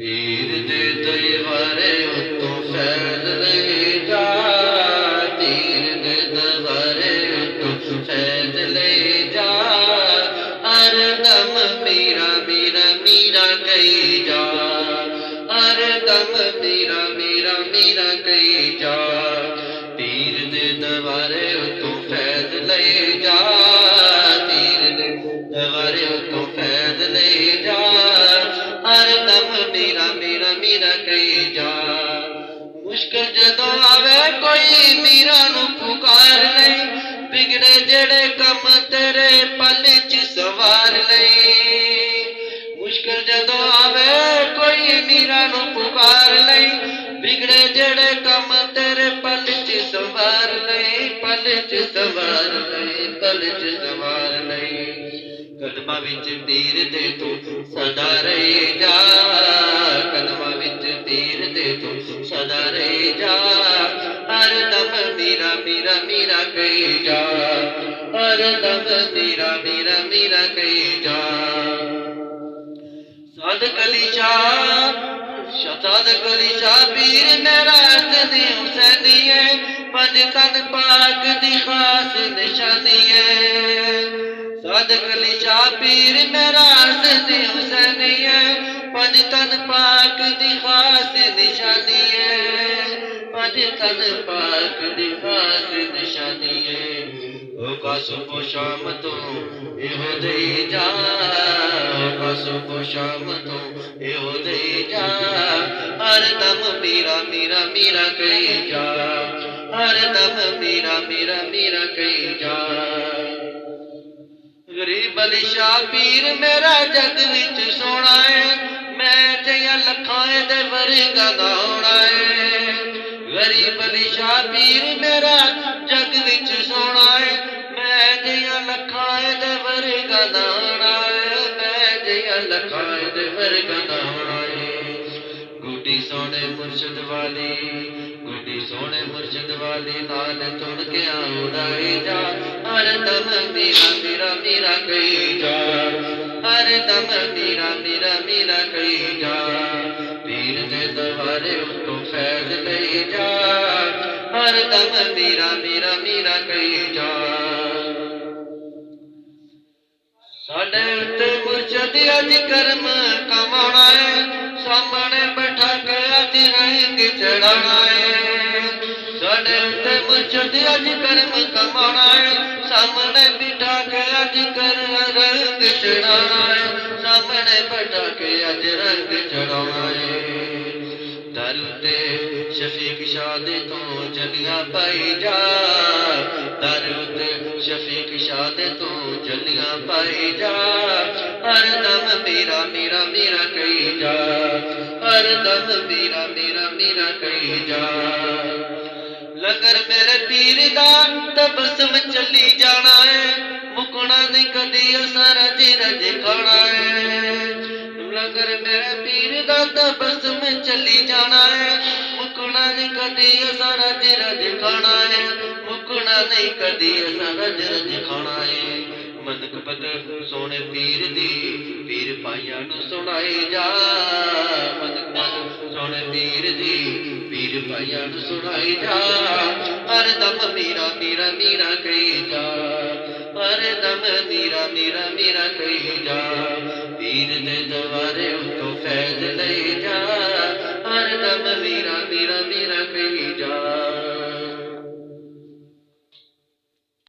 पीर दे दरबारे उत्तों फैज़ ले जा, पीर दे दरबारे उत्तों फैज़ ले जा। हर दम मीरा मीरा मीरा कही जा, हर दम मीरा मीरा मीरा कही जा। पीर दे दरबारे उत्तों फैज़ ले जा, पीर दे दरबारे उत्तों फैज़ ले जा। हर दम मीरा मीरा मीरा कही जा। मुश्किल जदों आवे कोई मीरा नू पुकार नहीं, बिगड़े जेड़े कम तेरे पल च सवार नहीं। मुश्किल जदों आवे कोई मीरा नू पुकार नहीं, बिगड़े जेड़े कम तेरे पल च सवार नहीं, पल च सवार नहीं, पल च सवार नहीं। कदमां विच पीर दे तू सदा रही जा, कदमां विच पीर दे तू सदा रही जा। हर दम मीरा मीरा मीरा कही जा, हर दम मीरा मीरा मीरा कही जा। सादिक अली शाह सादिक अली शाह पीर मेरा हसनी हुसैनी है, पंज तन पाक दी खास निशानी है। सादिक अली शाह पीर मेरा हसनी हुसैनी है, पंज तन पाक दी खास निशानी है, पंज तन पाक दी खास निशानी है। होगा सुबह शाम तो एहो दे जा, होगा सुबह शाम तो एहो दे जा। हर दम मीरा मीरा मीरा कही जा, हर दम मीरा मीरा मीरा कही जा। गरीब अली शाह पीर मेरा जग विच सोना है, मैं जिया लखां दे वर्गा दा होना है। गरीब अली शाह पीर मेरा जग विच सोना है, मैं जिया लखां दे वर्गा दा होना है, मैं जिया लखां दे वर्गा दा होना है। गुड्डी सोने मुर्शद वाली, गुड्डी सोने मुर्शद वाली नाल तुन के उड़ाई जा। हर दम मीरा मीरा मीरा कही जा, हर दम मीरा मीरा मीरा कही जा। पीर दे दरबारे उत्तों फैज़ ले जा, हर दम मीरा मीरा मीरा कही जा। साडे उत्ते मुर्शद अज करम कमाना है, सामने बैठा के अज रंग चढ़ाना है। साडे उत्ते मुर्शद अज करम कमाना है, सामने बिठा के अज कर रंग चढ़ाना है, सामने बैठा के अज रंग चढ़ाना है। दर उत्ते शफीक शाह दे तो जलियां पाई जा, दर उत्ते शफीक शाह दे तो जलियां पाई जा। हर दम मीरा मीरा मीरा कही जा, हर दम मीरा मीरा मीरा कही जा। लंगर मेरे पीर दा तबसम चली जाना है, मुकना नहीं कदी असां रज रज खाना है। लंगर मेरे पीर दा तबसम चली जाना है, मुकना नहीं कदी असां रज रज खाना है, मुकना नहीं कदी असां रज रज खाना है। मनक पत सोने पीर दी पीर पाइयां नू सुनाई जा, मनक पत सोने पीर दी पीर पाइयां नू सुनाई जा। हर दम मीरा मीरा मीरा कही जा, हर दम मीरा मीरा मीरा कही जा।